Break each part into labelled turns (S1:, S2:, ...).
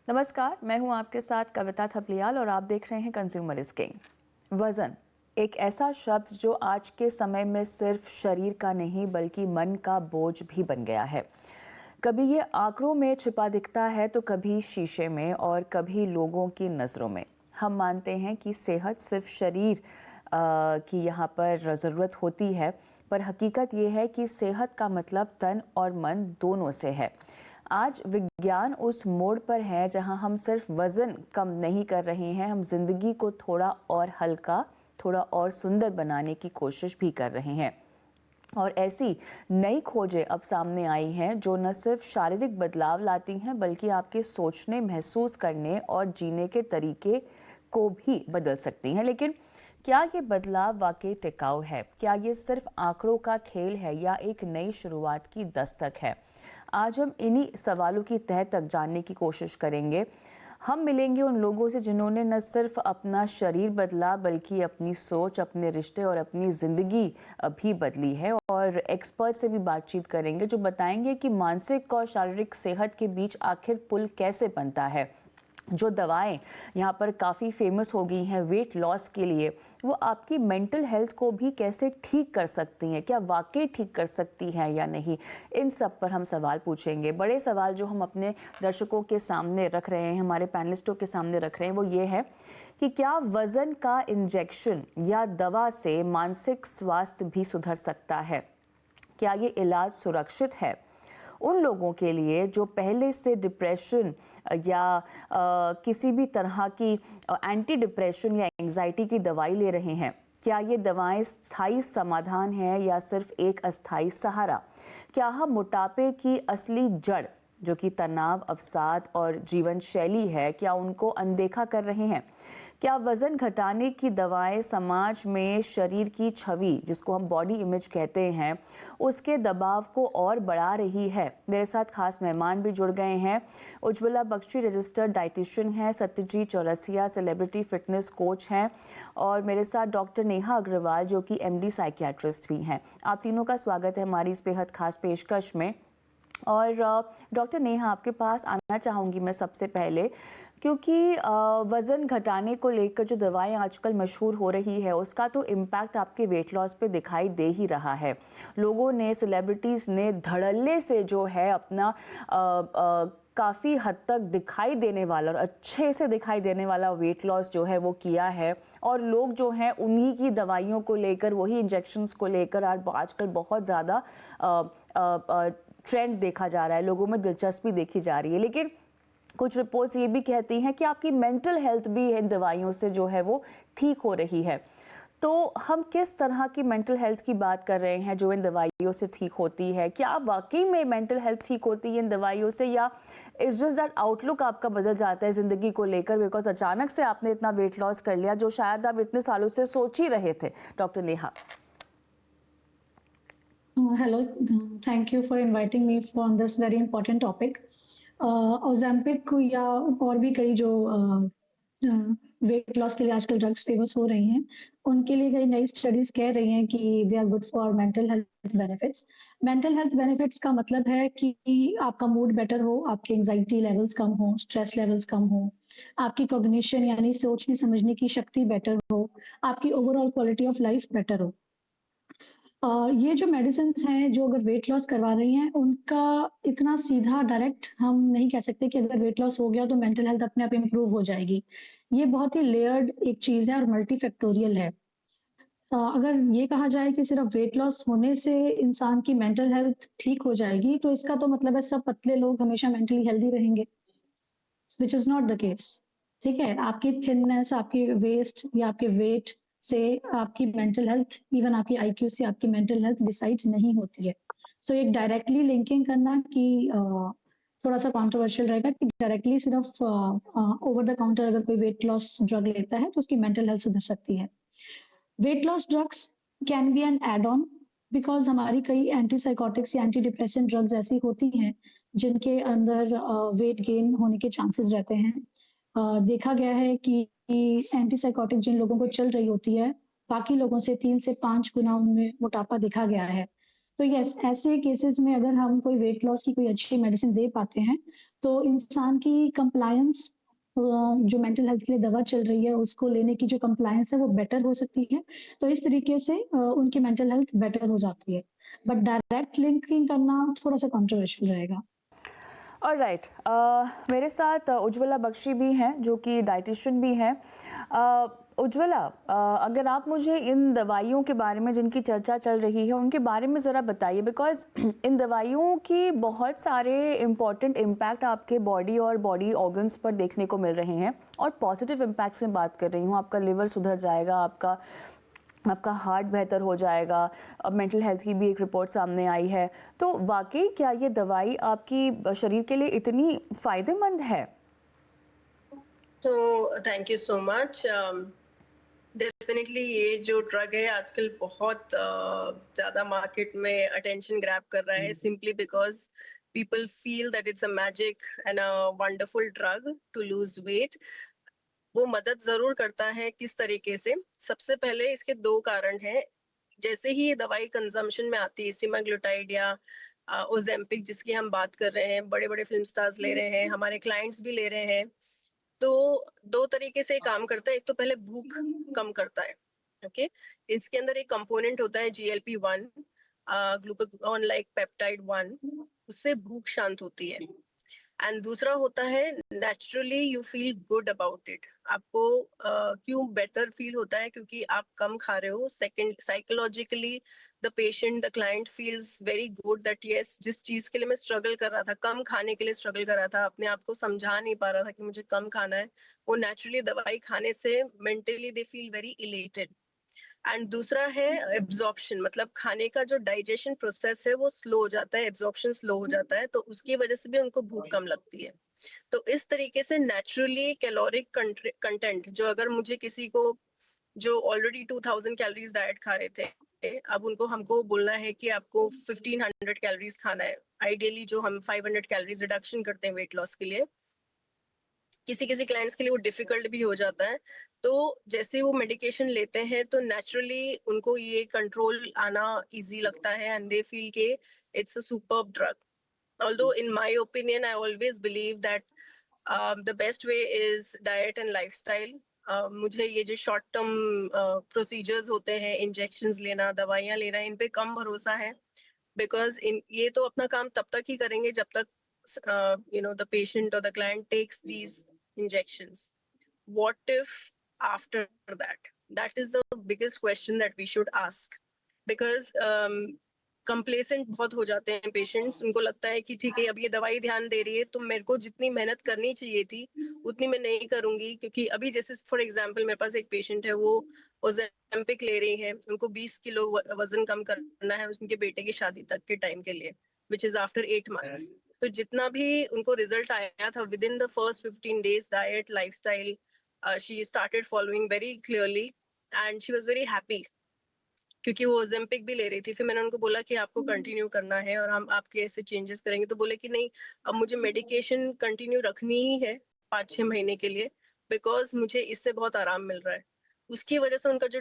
S1: नमस्कार, मैं हूं आपके साथ कविता थपलियाल और आप देख रहे हैं कंज्यूमर इज किंग। वजन एक ऐसा शब्द जो आज के समय में सिर्फ शरीर का नहीं बल्कि मन का बोझ भी बन गया है। कभी ये आंकड़ों में छिपा दिखता है तो कभी शीशे में और कभी लोगों की नज़रों में। हम मानते हैं कि सेहत सिर्फ शरीर की यहाँ पर ज़रूरत होती है, पर हकीकत ये है कि सेहत का मतलब तन और मन दोनों से है। आज विज्ञान उस मोड़ पर है जहां हम सिर्फ वजन कम नहीं कर रहे हैं, हम जिंदगी को थोड़ा और हल्का, थोड़ा और सुंदर बनाने की कोशिश भी कर रहे हैं। और ऐसी नई खोजें अब सामने आई हैं जो न सिर्फ शारीरिक बदलाव लाती हैं बल्कि आपके सोचने, महसूस करने और जीने के तरीके को भी बदल सकती हैं। लेकिन क्या ये बदलाव वाकई टिकाऊ है? क्या ये सिर्फ आंकड़ों का खेल है या एक नई शुरुआत की दस्तक है? आज हम इन्हीं सवालों की तह तक जानने की कोशिश करेंगे। हम मिलेंगे उन लोगों से जिन्होंने न सिर्फ अपना शरीर बदला बल्कि अपनी सोच, अपने रिश्ते और अपनी ज़िंदगी भी बदली है। और एक्सपर्ट से भी बातचीत करेंगे जो बताएंगे कि मानसिक और शारीरिक सेहत के बीच आखिर पुल कैसे बनता है। जो दवाएं यहाँ पर काफ़ी फेमस हो गई हैं वेट लॉस के लिए, वो आपकी मेंटल हेल्थ को भी कैसे ठीक कर सकती हैं? क्या वाकई ठीक कर सकती हैं या नहीं? इन सब पर हम सवाल पूछेंगे। बड़े सवाल जो हम अपने दर्शकों के सामने रख रहे हैं, हमारे पैनलिस्टों के सामने रख रहे हैं, वो ये है कि क्या वज़न का इंजेक्शन या दवा से मानसिक स्वास्थ्य भी सुधर सकता है? क्या ये इलाज सुरक्षित है उन लोगों के लिए जो पहले से डिप्रेशन या किसी भी तरह की एंटी डिप्रेशन या एंजाइटी की दवाई ले रहे हैं? क्या ये दवाएं स्थायी समाधान है या सिर्फ एक अस्थायी सहारा? क्या हम मोटापे की असली जड़ जो कि तनाव, अवसाद और जीवन शैली है, क्या उनको अनदेखा कर रहे हैं? क्या वजन घटाने की दवाएं समाज में शरीर की छवि, जिसको हम बॉडी इमेज कहते हैं, उसके दबाव को और बढ़ा रही है? मेरे साथ खास मेहमान भी जुड़ गए हैं। उज्ज्वला बख्शी रजिस्टर्ड डाइटिशियन हैं, Satyajit Chaurasia celebrity fitness coach हैं और मेरे साथ डॉक्टर नेहा अग्रवाल जो कि एमडी साइकियाट्रिस्ट भी हैं। आप तीनों का स्वागत है हमारी इस बेहद खास पेशकश में। और डॉक्टर नेहा, आपके पास आना चाहूँगी मैं सबसे पहले, क्योंकि वज़न घटाने को लेकर जो दवाएं आजकल मशहूर हो रही है उसका तो इम्पैक्ट आपके वेट लॉस पे दिखाई दे ही रहा है। लोगों ने, सेलिब्रिटीज़ ने धड़ल्ले से जो है अपना काफ़ी हद तक दिखाई देने वाला और अच्छे से दिखाई देने वाला वेट लॉस जो है वो किया है। और लोग जो हैं उन्हीं की दवाइयों को लेकर, वही इंजेक्शंस को लेकर आजकल बहुत ज़्यादा ट्रेंड देखा जा रहा है, लोगों में दिलचस्पी देखी जा रही है। लेकिन कुछ रिपोर्ट्स ये भी कहती हैं कि आपकी मेंटल हेल्थ भी इन दवाइयों से जो है वो ठीक हो रही है। तो हम किस तरह की मेंटल हेल्थ की बात कर रहे हैं जो इन दवाइयों से ठीक होती है? क्या वाकई में मेंटल हेल्थ ठीक होती है इन दवाइयों से, या इट्स जस्ट दैट आउटलुक आपका बदल जाता है ज़िंदगी को लेकर बिकॉज अचानक से आपने इतना वेट लॉस कर लिया जो शायद आप इतने सालों से सोच ही रहे थे? Doctor Neha.
S2: Hello, thank you for inviting me on this very important topic. Ozempic या और भी कई जो वेट लॉस के लिए आजकल ड्रग्स फेमस हो रही हैं, उनके लिए कई नई स्टडीज कह रही हैं कि they are good for mental health benefits. Mental health benefits का मतलब है कि आपका मूड बेटर हो, आपके एंजाइटी लेवल्स कम हो, स्ट्रेस लेवल्स कम हो, आपकी कॉग्निशन यानी सोचने समझने की शक्ति बेटर हो, आपकी overall quality of life better हो। ये जो मेडिसिन्स हैं, जो अगर वेट लॉस करवा रही हैं, उनका इतना सीधा डायरेक्ट हम नहीं कह सकते कि अगर वेट लॉस हो गया तो मेंटल हेल्थ अपने आप इम्प्रूव हो जाएगी। ये बहुत ही लेयर्ड एक चीज़ है और मल्टीफैक्टोरियल है। अगर ये कहा जाए कि सिर्फ वेट लॉस होने से इंसान की मेंटल हेल्थ ठीक हो जाएगी, तो इसका तो मतलब है सब पतले लोग हमेशा मेंटली हेल्दी रहेंगे, which is not the case. ठीक है? आपकी थिननेस, आपकी वेस्ट या आपके वेट से आपकी मेंटल हेल्थ, इवन आपकी आईक्यू से आपकी मेंटल हेल्थ डिसाइड नहीं होती है। सो एक डायरेक्टली लिंकिंग करना कि थोड़ा-सा कंट्रोवर्शियल रहेगा कि डायरेक्टली सिर्फ ओवर द काउंटर अगर कोई वेट लॉस ड्रग लेता है तो उसकी मेंटल हेल्थ सुधर सकती है। Weight loss drugs can be an add on because हमारी कई एंटी-साइकोटिक्स या एंटी डिप्रेसेंट ड्रग्स ऐसी होती हैं जिनके अंदर वेट गेन होने के चांसेस रहते हैं। देखा गया है कि एंटी-साइकोटिक जिन लोगों को चल रही होती है, बाकी लोगों से 3 से 5 गुना उनमें मोटापा देखा गया है। तो यस, ऐसे केसेस में अगर हम कोई वेट लॉस की कोई अच्छी मेडिसिन दे पाते हैं, तो इंसान की कंप्लायंस जो मेंटल हेल्थ के लिए दवा चल रही है, उसको लेने की जो कंप्लायंस है, वो बेटर हो सकती है। तो इस तरीके से उनकी मेंटल हेल्थ बेटर हो जाती है। बट डायरेक्ट लिंकिंग करना थोड़ा-सा कंट्रोवर्शियल रहेगा।
S1: ऑलराइट, मेरे साथ उज्ज्वला बख्शी भी हैं जो कि डाइटिशियन भी हैं। उज्ज्वला, अगर आप मुझे इन दवाइयों के बारे में जिनकी चर्चा चल रही है उनके बारे में ज़रा बताइए, बिकॉज इन दवाइयों की बहुत सारे इम्पॉर्टेंट इम्पैक्ट आपके बॉडी और बॉडी ऑर्गन्स पर देखने को मिल रहे हैं, और पॉजिटिव इम्पैक्ट्स में बात कर रही हूँ। आपका लिवर सुधर जाएगा, आपका हार्ट बेहतर हो जाएगा। अब मेंटल हेल्थ की भी एक रिपोर्ट सामने आई है। तो वाकई क्या ये दवाई आपकी शरीर के लिए इतनी फ़ायदेमंद है?
S3: तो thank you so much. Definitely ये जो ड्रग है आजकल बहुत ज़्यादा मार्केट में अटेंशन ग्रैब कर रहा है, simply because people feel that it's a magic and a wonderful drug to lose weight. वो मदद जरूर करता है। किस तरीके से? सबसे पहले इसके दो कारण हैं। जैसे ही ये दवाई कंजम्पशन में आती है, सेमाग्लूटाइड या ओजेम्पिक जिसकी हम बात कर रहे हैं, बड़े बड़े फिल्म स्टार्स ले रहे हैं, हमारे क्लाइंट्स भी ले रहे हैं। तो दो तरीके से काम करता है। एक तो पहले भूख कम करता है, ओके। इसके अंदर एक कंपोनेंट होता है GLP-1, ग्लूकागॉन लाइक पेप्टाइड 1, उससे भूख शांत होती है। एंड दूसरा होता है naturally you feel good about it. आपको क्यों बेटर फील होता है? क्योंकि आप कम खा रहे हो। Second, psychologically the patient, the client feels very good that yes, जिस चीज के लिए मैं स्ट्रगल कर रहा था, कम खाने के लिए स्ट्रगल कर रहा था, अपने आप को समझा नहीं पा रहा था कि मुझे कम खाना है, वो नेचुरली दवाई खाने से mentally they feel very elated. And दूसरा है एब्जॉर्प्शन, मतलब खाने का जो डाइजेशन प्रोसेस है वो स्लो हो जाता है, एब्जॉर्प्शन स्लो हो जाता है, तो उसकी वजह से भी उनको भूख कम लगती है। तो इस तरीके से नेचुरली कैलोरिक कंटेंट, जो अगर मुझे किसी को जो ऑलरेडी 2000 कैलोरीज डाइट खा रहे थे, अब उनको हमको बोलना है कि आपको 1500 कैलोरीज खाना है। आइडियली जो हम 500 कैलोरीज रिडक्शन करते हैं वेट लॉस के लिए, किसी किसी क्लाइंट्स के लिए वो डिफिकल्ट भी हो जाता है। तो जैसे वो मेडिकेशन लेते हैं तो नेचुरली उनको ये कंट्रोल आना इजी लगता है, एंड दे फील के it's a superb drug. although in my opinion I always believe that the best way is diet and lifestyle. मुझे ये जो शॉर्ट टर्म प्रोसीजर्स होते हैं, इंजेक्शंस लेना, दवाइयाँ लेना, इन पे कम भरोसा है। बिकॉज इन ये तो अपना काम तब तक ही करेंगे जब तक the patient or the client takes these injections. What if after that? That is the biggest question that we should ask, because complacent बहुत हो जाते हैं पेशेंट्स। उनको लगता है कि ठीक है, अब ये दवाई ध्यान दे रही है तो मेरे को जितनी मेहनत करनी चाहिए थी उतनी मैं नहीं करूंगी। क्योंकि अभी जैसे फॉर एग्जांपल मेरे पास एक पेशेंट है, वो ओजेम्पिक ले रही है, उनको 20 किलो वजन कम करना है उनके बेटे की शादी तक के टाइम के लिए, विच इज आफ्टर 8 months। तो जितना भी उनको रिजल्ट आया था with in the first 15 days, diet, lifestyle, she started following very clearly and she was very happy, क्योंकि वो ओजेम्पिक भी ले रही थी। फिर मैंने उनको बोला कि आपको कंटिन्यू करना है और हम आपके ऐसे चेंजेस करेंगे। तो बोले कि नहीं, अब मुझे मेडिकेशन कंटिन्यू रखनी ही है 5-6 महीने के लिए, बिकॉज मुझे इससे बहुत आराम मिल रहा है। उसकी वजह से उनका जो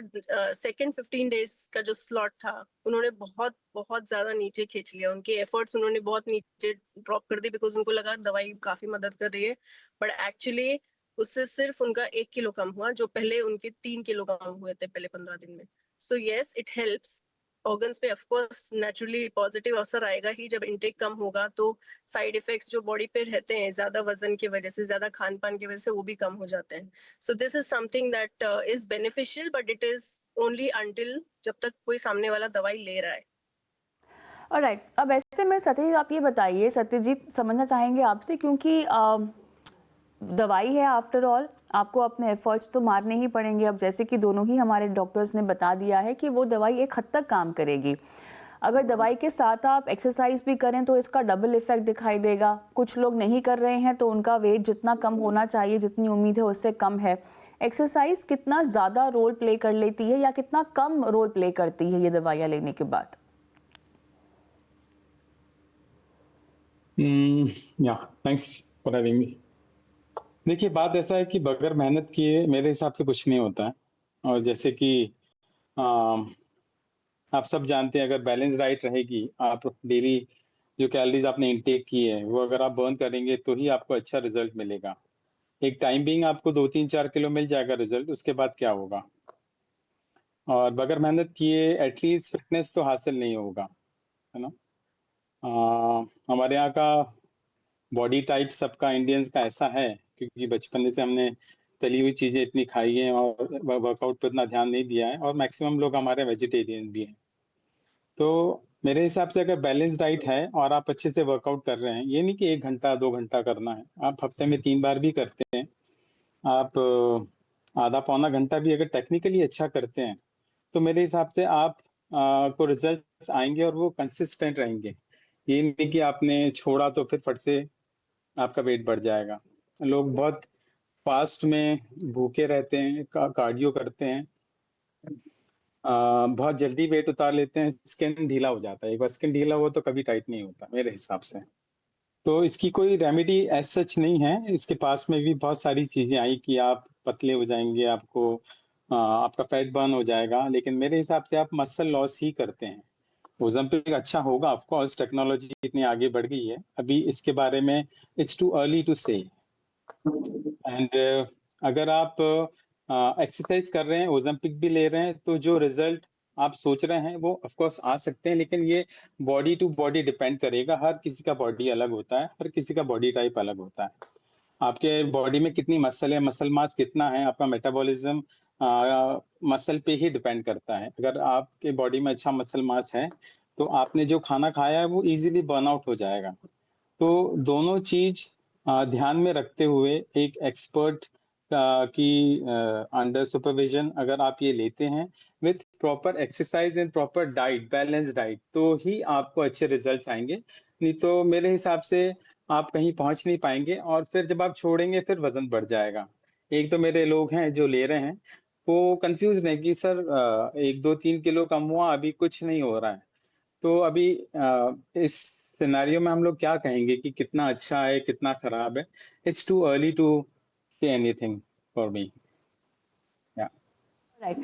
S3: सेकेंड 15 days का जो स्लॉट था, उन्होंने बहुत बहुत ज्यादा नीचे खींच लिया। उनके एफर्ट्स उन्होंने बहुत नीचे ड्रॉप कर दी, बिकॉज उनको लगा दवाई काफी मदद कर रही है, बट एक्चुअली उससे सिर्फ उनका 1 किलो कम हुआ, जो पहले उनके 3 किलो कम हुए थे पहले 15 दिन में। So yes, it helps. Organs पे ऑफ कोर्स नेचुरली पॉजिटिव असर आएगा ही। जब इनटेक कम होगा तो साइड इफेक्ट्स जो बॉडी पे रहते हैं ज्यादा वजन की वजह से, ज्यादा खान पान की वजह से, वो भी कम हो जाते हैं। So this is something that is beneficial, but it is only until जब तक कोई सामने वाला दवाई ले रहा है।
S1: ऑलराइट, अब ऐसे में सत्यजीत आप ये बताइए, सत्यजीत समझना चाहेंगे आपसे, क्योंकि दवाई है आफ्टर ऑल, आपको अपने एफर्ट्स तो मारने ही पड़ेंगे। अब जैसे कि दोनों ही हमारे डॉक्टर्स ने बता दिया है कि वो दवाई एक हद तक काम करेगी। अगर दवाई के साथ आप एक्सरसाइज भी करें तो इसका डबल इफेक्ट दिखाई देगा। कुछ लोग नहीं कर रहे हैं तो उनका वेट जितना कम होना चाहिए, जितनी उम्मीद है उससे कम है। एक्सरसाइज कितना ज़्यादा रोल प्ले कर लेती है या कितना कम रोल प्ले करती है ये दवाइयाँ लेने के बाद?
S4: Thanks for having me. देखिए, बात ऐसा है कि बगैर मेहनत किए मेरे हिसाब से कुछ नहीं होता है। और जैसे कि आप सब जानते हैं, अगर बैलेंस डाइट रहेगी, आप डेली जो कैलोरीज आपने इंटेक की है वो अगर आप बर्न करेंगे तो ही आपको अच्छा रिजल्ट मिलेगा। एक टाइम बीइंग आपको 2-3-4 किलो मिल जाएगा रिजल्ट, उसके बाद क्या होगा? और बगैर मेहनत किए एटलीस्ट फिटनेस तो हासिल नहीं होगा, है ना? हमारे यहाँ का बॉडी टाइप सबका इंडियंस का ऐसा है, क्योंकि बचपन से हमने तली हुई चीजें इतनी खाई हैं और वर्कआउट पे इतना ध्यान नहीं दिया है, और मैक्सिमम लोग हमारे वेजिटेरियन भी हैं। तो मेरे हिसाब से अगर बैलेंस डाइट है और आप अच्छे से वर्कआउट कर रहे हैं, ये नहीं कि 1 घंटा 2 घंटा करना है, आप हफ्ते में 3 बार भी करते हैं, आप आधा पौना घंटा भी अगर टेक्निकली अच्छा करते हैं, तो मेरे हिसाब से आप को रिजल्ट्स आएंगे और वो कंसिस्टेंट रहेंगे। ये नहीं कि आपने छोड़ा तो फिर फट से आपका वेट बढ़ जाएगा। लोग बहुत फास्ट में भूखे रहते हैं, कार्डियो करते हैं, बहुत जल्दी वेट उतार लेते हैं, स्किन ढीला हो जाता है। एक बार स्किन ढीला हो तो कभी टाइट नहीं होता मेरे हिसाब से। तो इसकी कोई रेमेडी एज सच नहीं है। इसके पास में भी बहुत सारी चीजें आई कि आप पतले हो जाएंगे, आपको आपका फैट बर्न हो जाएगा, लेकिन मेरे हिसाब से आप मसल लॉस ही करते हैं। ओज़ेम्पिक अच्छा होगा, ऑफ कोर्स टेक्नोलॉजी इतनी आगे बढ़ गई है, अभी इसके बारे में इट्स टू अर्ली टू से। एंड अगर आप एक्सरसाइज कर रहे हैं, ओज़ेम्पिक भी ले रहे हैं, तो जो रिजल्ट आप सोच रहे हैं वो ऑफ कोर्स आ सकते हैं, लेकिन ये बॉडी टू बॉडी डिपेंड करेगा। हर किसी का बॉडी अलग होता है, हर किसी का बॉडी टाइप अलग होता है। आपके बॉडी में कितनी मसल है, मसल मास कितना है, आपका मेटाबॉलिज्म मसल पे ही डिपेंड करता है। अगर आपके बॉडी में अच्छा मसल मास है, तो आपने जो खाना खाया है वो इजीली बर्न आउट हो जाएगा। तो दोनों चीज ध्यान में रखते हुए एक एक्सपर्ट की अंडर सुपरविजन अगर आप ये लेते हैं with proper exercise and proper diet, balance diet, तो ही आपको अच्छे रिजल्ट्स आएंगे। नहीं तो मेरे हिसाब से आप कहीं पहुंच नहीं पाएंगे, और फिर जब आप छोड़ेंगे फिर वजन बढ़ जाएगा। एक तो मेरे लोग हैं जो ले रहे हैं, वो कंफ्यूज है कि सर 1-2-3 किलो कम हुआ, अभी कुछ नहीं हो रहा है। तो अभी इस सिनेरियो में हम लोग क्या कहेंगे कि कितना अच्छा है, कितना खराब है? It's too early to say anything for me.
S1: Right.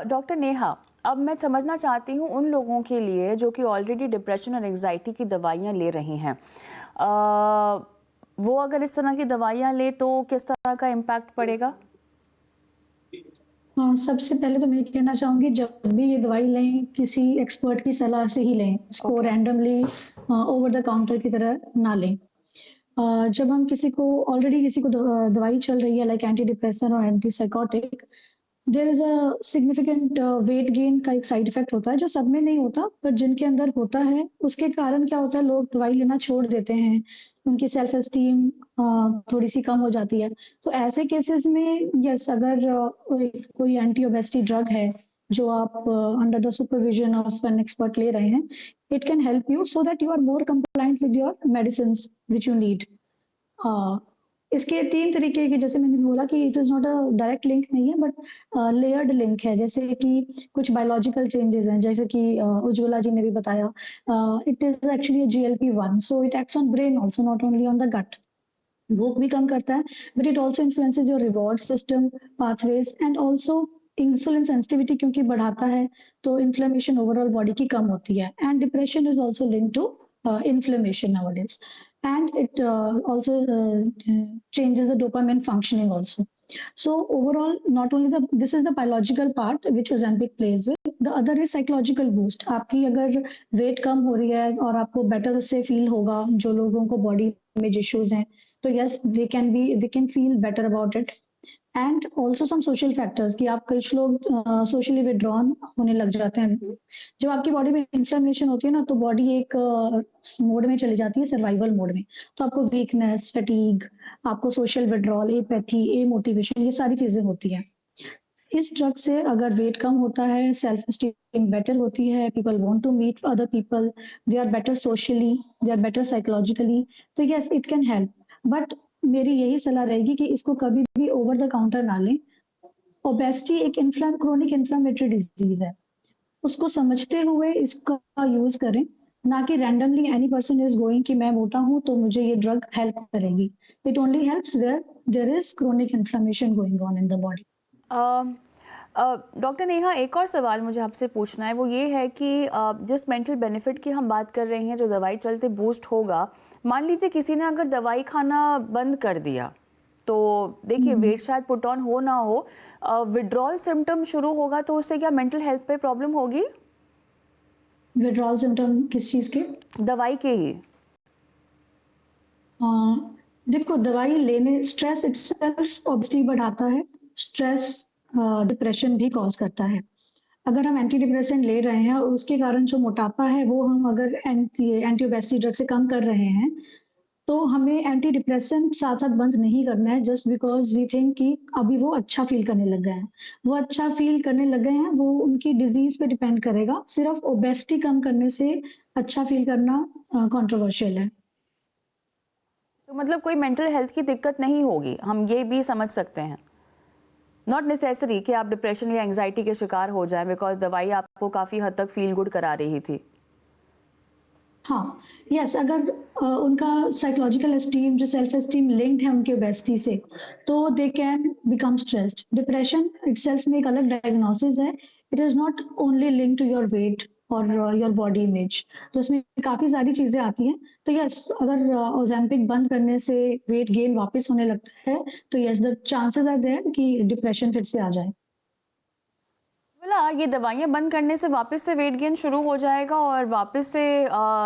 S1: Doctor Neha, अब मैं समझना चाहती हूँ उन लोगों के लिए जो कि ऑलरेडी डिप्रेशन और एंजाइटी की दवाइयाँ ले रही हैं, वो अगर इस तरह की दवाइयाँ ले तो किस तरह का इम्पैक्ट पड़ेगा?
S2: हाँ, सबसे पहले तो मैं कहना चाहूंगी, जब भी ये दवाई लें किसी एक्सपर्ट की सलाह से ही लें, इसको रैंडमली ओवर द काउंटर की तरह ना लें। जब हम ऑलरेडी किसी को दवाई चल रही है, लाइक एंटी डिप्रेशन और anti psychotic, there is a significant weight gain का एक साइड इफेक्ट होता है जो सब में नहीं होता, पर जिनके अंदर होता है उसके कारण क्या होता है, लोग दवाई लेना छोड़ देते हैं, उनकी सेल्फ एस्टीम थोड़ी सी कम हो जाती है। तो ऐसे केसेस में यस, अगर कोई एंटी ओबेसिटी ड्रग है जो आप under the supervision of an expert ले रहे हैं, it can help you so that you are more compliant with your medicine which you need. इसके 3 तरीके के, जैसे मैंने बोला कि it is not a direct link नहीं है, बट लेयर्ड लिंक है। जैसे कि कुछ बायोलॉजिकल चेंजेस हैं, जैसे कि उज्ज्वला जी ने भी बताया, it is actually GLP-1, so it acts on brain also, not only on the gut. भूख भी कम करता है, but it also influences your reward system pathways and also insulin sensitivity क्योंकि बढ़ाता है, तो इन्फ्लेमेशन ओवरऑल बॉडी की कम होती है। And depression is also link to inflammation nowadays, and it also changes the dopamine functioning also. So overall, not only this is the biological part which Ozempic plays with, the other is psychological boost. आपकी अगर wait कम हो रही है और आपको better उससे feel होगा, जो लोगों को बॉडी में इश्यूज हैं, तो yes, they can feel better about it. And also some social factors, कि आप कुछ लोग सोशली विड्रॉन होने लग जाते हैं। जब आपकी बॉडी में इन्फ्लेमेशन होती है ना, तो बॉडी एक मोड में चली जाती है, सर्वाइवल मोड में। तो आपको वीकनेस, फटीग, आपको सोशल विड्रॉल, एपैथी, मोटिवेशन, ये सारी चीजें होती हैं। इस ड्रग से अगर वेट कम होता है, सेल्फ एस्टीम बेटर होती है, people want to meet other people, they are better socially, they are better psychologically, तो yes, it can help. But मेरी यही सलाह रहेगी कि इसको कभी भी ओवर द काउंटर ना लें। ओबेसिटी एक क्रोनिक इन्फ्लेमेटरी डिजीज है, उसको समझते हुए इसका यूज करें, ना कि randomly any person is going कि मैं मोटा हूं तो मुझे ये ड्रग हेल्प करेगी। It only helps where there is chronic inflammation going on in the body.
S1: Doctor Neha, एक और सवाल मुझे आपसे पूछना है, वो ये है कि जिस मेंटल बेनिफिट की हम बात कर रहे हैं जो दवाई चलते बूस्ट होगा, मान लीजिए किसी ने अगर दवाई खाना बंद कर दिया तो देखिए वेट शायद पुट ऑन हो ना हो, विड्रॉल सिम्टम शुरू होगा तो उससे क्या मेंटल हेल्थ पे प्रॉब्लम होगी?
S2: विड्रॉल सिम्टम किस चीज के?
S1: दवाई के ही।
S2: देखो, दवाई लेने, स्ट्रेस इटसेल्फ ऑब्वियसली बढ़ाता है, स्ट्रेस डिप्रेशन भी कॉज करता है। अगर हम एंटी डिप्रेसेंट ले रहे हैं और उसके कारण जो मोटापा है वो हम अगर एंटी ओबेसिटी ड्रग से कम कर रहे हैं, तो हमें एंटी डिप्रेसेंट साथ साथ बंद नहीं करना है जस्ट बिकॉज वी थिंक कि अभी वो अच्छा फील करने लग गए हैं। वो अच्छा फील करने लग गए हैं, वो उनकी डिजीज पे डिपेंड करेगा। सिर्फ ओबेसिटी कम करने से अच्छा फील करना कंट्रोवर्शियल है।
S1: तो मतलब कोई मेंटल हेल्थ की दिक्कत नहीं होगी, हम ये भी समझ सकते हैं? नॉट नेसेसरी कि आप डिप्रेशन या एंग्जाइटी के शिकार हो जाएं बिकॉज दवाई आपको काफ़ी हद तक फील गुड करा रही थी।
S2: हाँ, यस, अगर उनका साइकोलॉजिकल एस्टीम, जो सेल्फ एस्टीम लिंक्ड है उनके ओबेसिटी से, तो they can become stressed. Depression itself में एक अलग डायग्नोसिस है। It is not only link to your weight और योर बॉडी इमेज, तो उसमें काफी सारी चीजें आती हैं। तो यस, अगर ओजेम्पिक बंद करने से वेट गेन वापस होने लगता है, तो yes, the chances are there कि डिप्रेशन फिर से आ जाए।
S1: बोला ये दवाइयाँ बंद करने से वापस से वेट गेन शुरू हो जाएगा और वापस से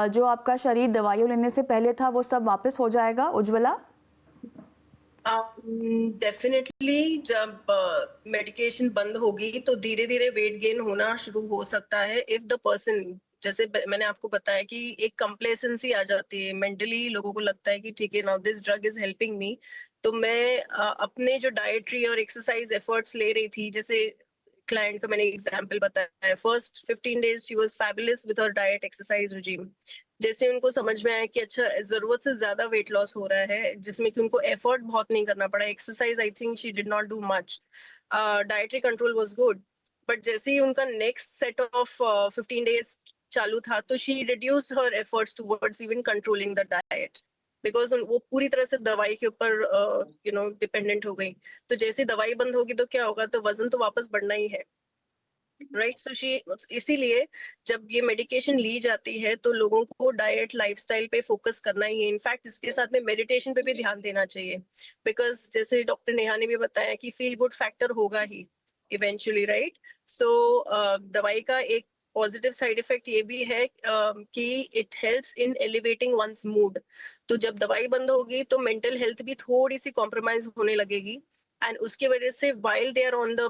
S1: जो आपका शरीर दवाइयों लेने से पहले था वो सब वापस हो जाएगा, उज्ज्वला?
S3: डेफिनेटली जब मेडिकेशन बंद होगी तो धीरे धीरे वेट गेन होना शुरू हो सकता है इफ द पर्सन, जैसे मैंने आपको बताया कि एक कंप्लेसेंसी आ जाती है मेंटली, लोगों को लगता है कि ठीक है, now this drug is helping me, तो मैं अपने जो डाइटरी और एक्सरसाइज एफर्ट्स ले रही थी, जैसे क्लाइंट का मैंने एग्जांपल बताया, first 15 days she was fabulous with her diet exercise regime. जैसे उनको समझ में आया कि अच्छा जरूरत से ज्यादा वेट लॉस हो रहा है, जिसमें कि उनको एफर्ट बहुत नहीं करना पड़ा, exercise I think she did not do much, dietary control was good, but जैसे ही उनका नेक्स्ट सेट ऑफ 15 डेज चालू था तो she reduce her efforts towards even controlling the diet, because वो पूरी तरह से दवाई के ऊपर डिपेंडेंट हो गई। तो जैसे दवाई बंद होगी तो क्या होगा, तो वजन तो वापस बढ़ना ही है, राइट। सो शी, इसीलिए जब ये मेडिकेशन ली जाती है तो लोगों को डाइट लाइफस्टाइल पे फोकस करना ही है। इनफैक्ट इसके साथ में मेडिटेशन पे भी ध्यान देना चाहिए, बिकॉज जैसे डॉक्टर नेहा ने भी बताया कि फील गुड फैक्टर होगा ही इवेंचुअली, राइट। सो दवाई का एक पॉजिटिव साइड इफेक्ट ये भी है कि it helps in elevating one's mood. तो जब दवाई बंद होगी तो मेंटल हेल्थ भी थोड़ी सी कॉम्प्रोमाइज होने लगेगी, एंड उसकी वजह से while they are on the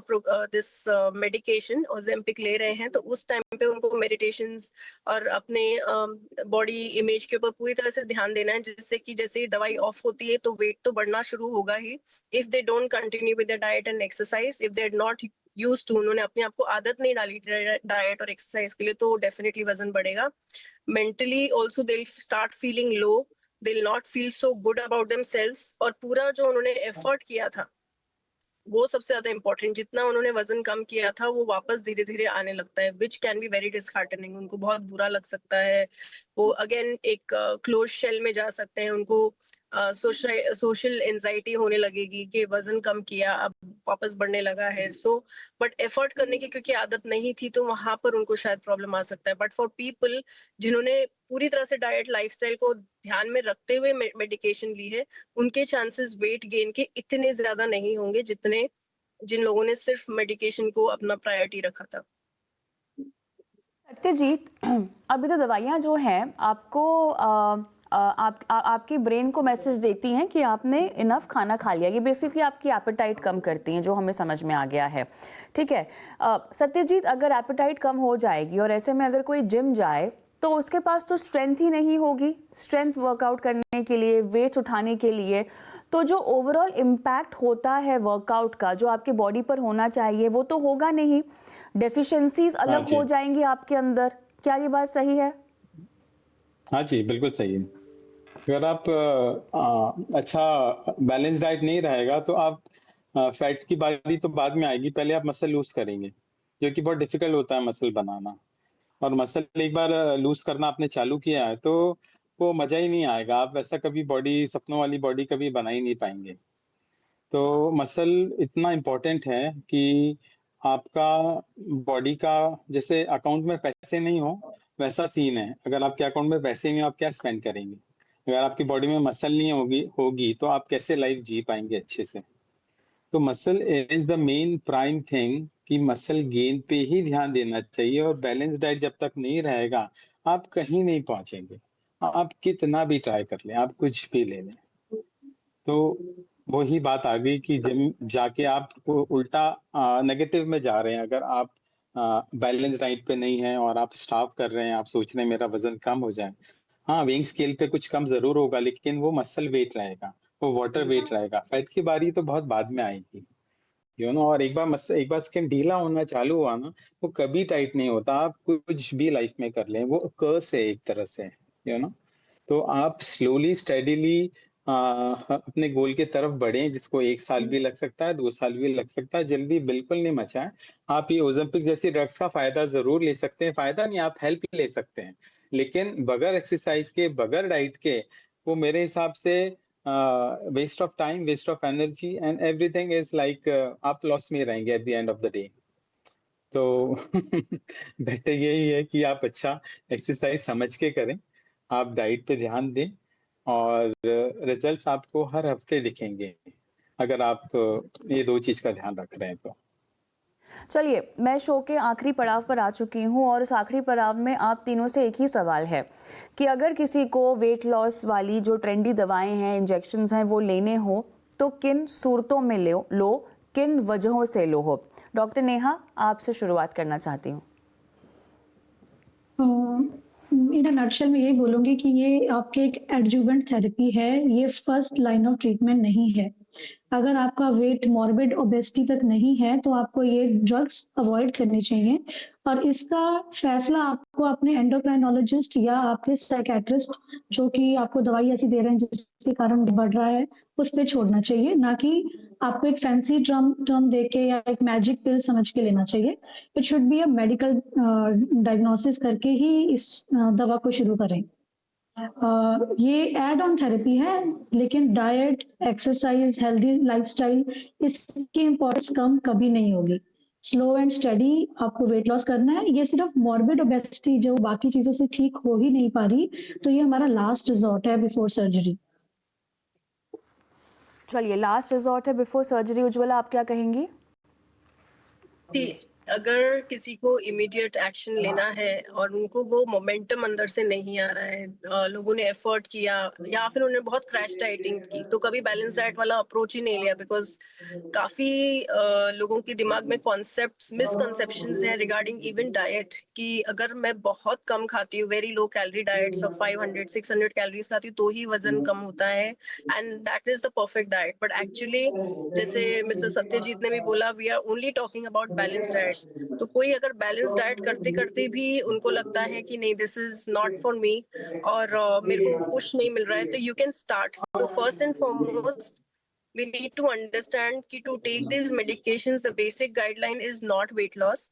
S3: this medication Ozempic ले रहे हैं, तो उस टाइम पे उनको मेडिटेशंस और अपने बॉडी इमेज के ऊपर पूरी तरह से ध्यान देना है, जिससे कि जैसे ही दवाई ऑफ होती है तो वेट तो बढ़ना शुरू होगा ही, if they don't continue with the diet and exercise, if they are not used to, उन्होंने अपने आप को आदत नहीं डाली डाइट और एक्सरसाइज के लिए, तो डेफिनेटली वजन बढ़ेगा। Mentally also they start feeling low, they will not feel so good about themselves, और पूरा जो उन्होंने एफर्ट किया था वो सबसे ज्यादा इंपॉर्टेंट, जितना उन्होंने वजन कम किया था वो वापस धीरे धीरे आने लगता है, which can be very disheartening. उनको बहुत बुरा लग सकता है, वो अगेन एक क्लोज शेल में जा सकते हैं, उनको सोशल एंजाइटी होने लगेगी कि वजन कम किया अब वापस बढ़ने लगा है। सो बट एफर्ट करने की क्योंकि आदत नहीं थी तो वहां पर उनको शायद प्रॉब्लम आ सकता है, बट फॉर पीपल जिन्होंने पूरी तरह से डाइट लाइफस्टाइल को ध्यान में रखते हुए मेडिकेशन ली है, उनके चांसेस वेट गेन के इतने ज्यादा नहीं होंगे जितने जिन लोगों ने सिर्फ मेडिकेशन को अपना प्रायोरिटी रखा था।
S1: सत्यजीत, अभी तो दवाइयाँ जो हैं आपको आपकी ब्रेन को मैसेज देती हैं कि आपने इनफ खाना खा लिया, ये बेसिकली आपकी एपेटाइट कम करती हैं, जो हमें समझ में आ गया है, ठीक है। सत्यजीत, अगर एपेटाइट कम हो जाएगी और ऐसे में अगर कोई जिम जाए तो उसके पास तो स्ट्रेंथ ही नहीं होगी, स्ट्रेंथ वर्कआउट करने के लिए, वेट्स उठाने के लिए, तो जो ओवरऑल इम्पैक्ट होता है वर्कआउट का जो आपके बॉडी पर होना चाहिए वो तो होगा नहीं, डेफिशिएंसीज अलग हो जाएंगी आपके अंदर। क्या ये बात सही है?
S4: हाँ जी, बिल्कुल सही है। अगर आप अच्छा बैलेंस डाइट नहीं रहेगा तो आप फैट की बारी तो बाद में आएगी, पहले आप मसल लूज करेंगे, जो कि बहुत डिफिकल्ट होता है मसल बनाना। और मसल एक बार लूज करना आपने चालू किया है तो वो मजा ही नहीं आएगा, आप वैसा कभी बॉडी, सपनों वाली बॉडी कभी बना ही नहीं पाएंगे। तो मसल इतना इम्पोर्टेंट है कि आपका बॉडी का जैसे अकाउंट में पैसे नहीं हो वैसा सीन है। अगर आपके अकाउंट में पैसे नहीं हो आप क्या स्पेंड करेंगे? अगर आपकी बॉडी में मसल नहीं होगी तो आप कैसे लाइफ जी पाएंगे अच्छे से? तो muscle is the main prime thing कि मसल गेन पे ही ध्यान देना चाहिए, और बैलेंस डाइट जब तक नहीं रहेगा आप कहीं नहीं पहुंचेंगे। आप कितना भी ट्राई कर लें, आप कुछ भी ले लें, तो वही बात आ गई कि जब जाके आप उल्टा नेगेटिव में जा रहे हैं। अगर आप बैलेंस डाइट पे नहीं है और आप स्टार्व कर रहे हैं, आप सोच रहे हैं मेरा वजन कम हो जाए, हाँ वेइंग स्केल पे कुछ कम जरूर होगा लेकिन वो मसल वेट रहेगा, वो वाटर वेट रहेगा। फैट की बारी तो बहुत बाद में आएगी, और एक बार स्किन ढीला होना चालू हुआ ना, वो कभी टाइट नहीं होता। आप कुछ भी लाइफ में कर लें, वो कर्स है एक तरह से, तो आप स्लोली स्टेडीली अपने गोल की तरफ बढ़ें, जिसको 1 साल भी लग सकता है, 2 साल भी लग सकता है। जल्दी बिल्कुल नहीं मचाएं। आप ये ओज़ेम्पिक जैसी ड्रग्स का फायदा जरूर ले सकते हैं, फायदा नहीं आप हेल्प ले सकते हैं, लेकिन बगैर एक्सरसाइज के, बगैर डाइट के, वो मेरे हिसाब से waste of time, waste of energy and everything is like आप लॉस में रहेंगे at the end of the day. तो बेटर यही है कि आप अच्छा एक्सरसाइज समझ के करें, आप डाइट पे ध्यान दें, और रिजल्ट्स आपको हर हफ्ते दिखेंगे अगर आप ये 2 चीज का ध्यान रख रहे हैं तो।
S1: चलिए, मैं शो के आखिरी पड़ाव पर आ चुकी हूँ और उस आखिरी पड़ाव में आप तीनों से एक ही सवाल है कि अगर किसी को वेट लॉस वाली जो ट्रेंडी दवाएं हैं, इंजेक्शंस हैं, वो लेने हो तो किन सूरतों में लो, किन वजहों से लो हो? डॉक्टर नेहा, आपसे शुरुआत करना चाहती हूँ।
S2: इन अ नटशेल में यही बोलूंगी कि ये आपके एक एडजुवेंट थेरेपी है, ये फर्स्ट लाइन ऑफ ट्रीटमेंट नहीं है। अगर आपका वेट मॉर्बिड ओबेसिटी तक नहीं है तो आपको ये ड्रग्स अवॉइड करनी चाहिए, और इसका फैसला आपको अपने एंडोक्राइनोलॉजिस्ट या आपके साइकेट्रिस्ट जो कि आपको दवाई ऐसी दे रहे हैं जिसके कारण बढ़ रहा है, उस पर छोड़ना चाहिए, ना कि आपको एक फैंसी टर्म दे के या एक मैजिक पिल समझ के लेना चाहिए। It should be a medical diagnosis करके ही इस दवा को शुरू करें। ये एड ऑन थेरेपी है, लेकिन डाइट, एक्सरसाइज, हेल्दी लाइफस्टाइल, इसकी इम्पोर्टेंस कम कभी नहीं होगी। स्लो एंड स्टडी आपको वेट लॉस करना है। ये सिर्फ मॉर्बिड ओबेसिटी जो बाकी चीजों से ठीक हो ही नहीं पा रही, तो ये हमारा लास्ट रिजॉर्ट है बिफोर सर्जरी।
S1: चलिए, लास्ट रिजॉर्ट है बिफोर सर्जरी। उज्ज्वला, आप क्या कहेंगी?
S3: अगर किसी को इमीडिएट एक्शन लेना है और उनको वो मोमेंटम अंदर से नहीं आ रहा है, लोगों ने एफर्ट किया या फिर उन्होंने बहुत क्रैश डाइटिंग की, तो कभी बैलेंस डाइट वाला अप्रोच ही नहीं लिया, बिकॉज काफी लोगों के दिमाग में कॉन्सेप्ट्स, मिसकंसेप्शंस हैं रिगार्डिंग इवन डाइट, कि अगर मैं बहुत कम खाती हूँ, very low calorie diets of 500-600 calories खाती हूँ तो ही वजन कम होता है, and that is the perfect diet. But actually जैसे मिस्टर सत्यजीत ने भी बोला, we are only talking about balance diet. तो कोई अगर बैलेंस डाइट करते करते भी उनको लगता है कि नहीं, this is not for me, और मेरे को पुश नहीं मिल रहा है, तो you can start. So first and foremost we need to understand ki to take these medications, the basic guideline is not weight loss.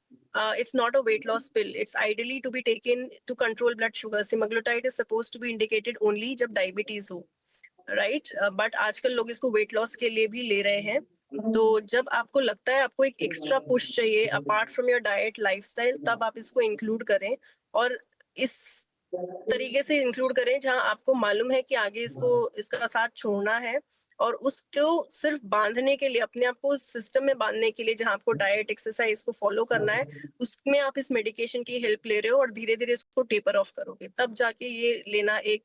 S3: It's not a weight loss pill. It's ideally to be taken to control blood sugar. Semaglutide is supposed to be indicated only जब diabetes हो, right? But आजकल लोग इसको weight loss के लिए भी ले रहे हैं। तो जब आपको लगता है आपको एक एक्स्ट्रा पुश चाहिए apart from your diet, lifestyle, तब आप इसको इंक्लूड करें, और इस तरीके से इंक्लूड करें जहां आपको मालूम है कि आगे इसका साथ छोड़ना है, और उसको सिर्फ बांधने के लिए, अपने आप को सिस्टम में बांधने के लिए, जहां आपको डाइट, एक्सरसाइज को फॉलो करना है, उसमें आप इस मेडिकेशन की हेल्प ले रहे हो और धीरे धीरे इसको टेपर ऑफ करोगे, तब जाके ये लेना एक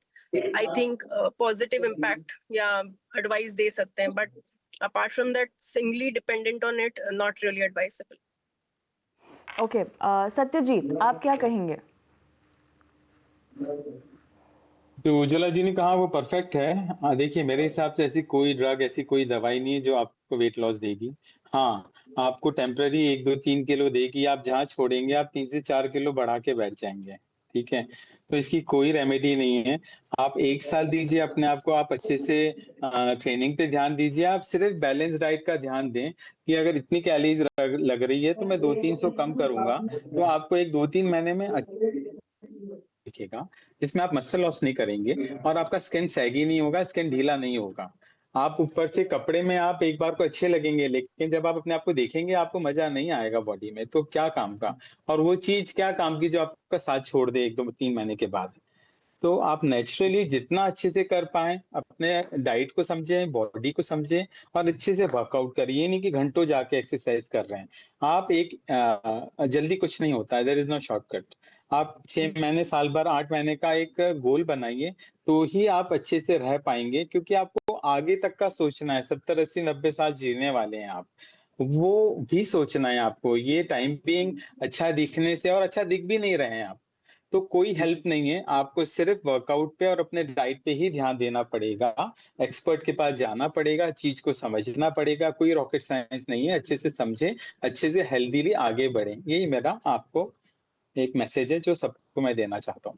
S3: आई थिंक पॉजिटिव इम्पैक्ट या एडवाइस दे सकते हैं। But apart from that, singly dependent on it, not really advisable.
S1: Okay, Satyajit, आप क्या कहेंगे?
S4: जो उज्ज्वला जी ने कहा वो परफेक्ट है। देखिए मेरे हिसाब से ऐसी कोई ड्रग, ऐसी कोई दवाई नहीं है जो आपको वेट लॉस देगी। हाँ, आपको टेम्पररी 1-2-3 किलो देगी, आप जहाँ छोड़ेंगे आप 3 से 4 किलो बढ़ा के बैठ जाएंगे, ठीक है? तो इसकी कोई रेमेडी नहीं है। आप 1 साल दीजिए अपने आप को, आप अच्छे से ट्रेनिंग पे ध्यान दीजिए, आप सिर्फ बैलेंस डाइट का ध्यान दें कि अगर इतनी कैलोरीज लग रही है तो मैं 200-300 कम करूंगा, तो आपको एक 2-3 महीने में दिखेगा जिसमें आप मसल लॉस नहीं करेंगे और आपका स्किन सैगी नहीं होगा, स्किन ढीला नहीं होगा। आप ऊपर से कपड़े में आप एक बार को अच्छे लगेंगे, लेकिन जब आप अपने आप को देखेंगे आपको मजा नहीं आएगा बॉडी में, तो क्या काम का। और वो चीज क्या काम की जो आपका साथ छोड़ दे 1-2-3 महीने के बाद। तो आप नेचुरली जितना अच्छे से कर पाएं, अपने डाइट को समझें, बॉडी को समझें और अच्छे से वर्कआउट करिए। ये नहीं कि घंटों जाके एक्सरसाइज कर रहे हैं। आप जल्दी कुछ नहीं होता है, देयर इज नो शॉर्टकट। आप 6 महीने, साल भर, 8 महीने का एक गोल बनाइए, तो ही आप अच्छे से रह पाएंगे, क्योंकि आपको आगे तक का सोचना है। 70, 80, 90 साल जीने वाले हैं आप, वो भी सोचना है आपको। ये टाइम बीइंग अच्छा दिखने से, और अच्छा दिख भी नहीं रहे हैं आप, तो कोई हेल्प नहीं है। आपको सिर्फ वर्कआउट पे और अपने डाइट पे ही ध्यान देना पड़ेगा। एक्सपर्ट के पास जाना पड़ेगा, चीज को समझना पड़ेगा। कोई रॉकेट साइंस नहीं है। अच्छे से समझें, अच्छे से हेल्दीली आगे बढ़ें। यही मेरा आपको एक मैसेज है जो सबको मैं देना चाहता हूँ।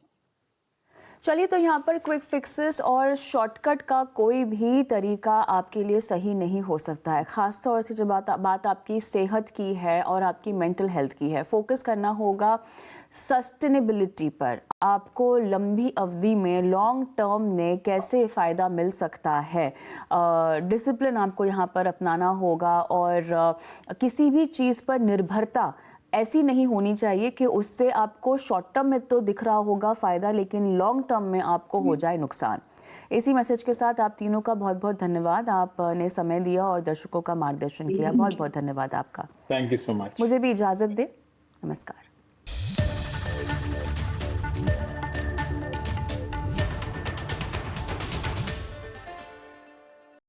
S1: चलिए, तो यहाँ पर क्विक फिक्सेस और शॉर्टकट का कोई भी तरीका आपके लिए सही नहीं हो सकता है। ख़ास तौर से जब बात आपकी सेहत की है और आपकी मेंटल हेल्थ की है, फोकस करना होगा सस्टेनेबिलिटी पर। आपको लंबी अवधि में, लॉन्ग टर्म में कैसे फ़ायदा मिल सकता है, डिसिप्लिन आपको यहाँ पर अपनाना होगा। और किसी भी चीज़ पर निर्भरता ऐसी नहीं होनी चाहिए कि उससे आपको शॉर्ट टर्म में तो दिख रहा होगा फ़ायदा, लेकिन लॉन्ग टर्म में आपको हो जाए नुकसान। इसी मैसेज के साथ आप तीनों का बहुत बहुत धन्यवाद। आपने समय दिया और दर्शकों का मार्गदर्शन किया। बहुत बहुत धन्यवाद आपका।
S4: Thank you so much.
S1: मुझे भी इजाज़त दें। नमस्कार।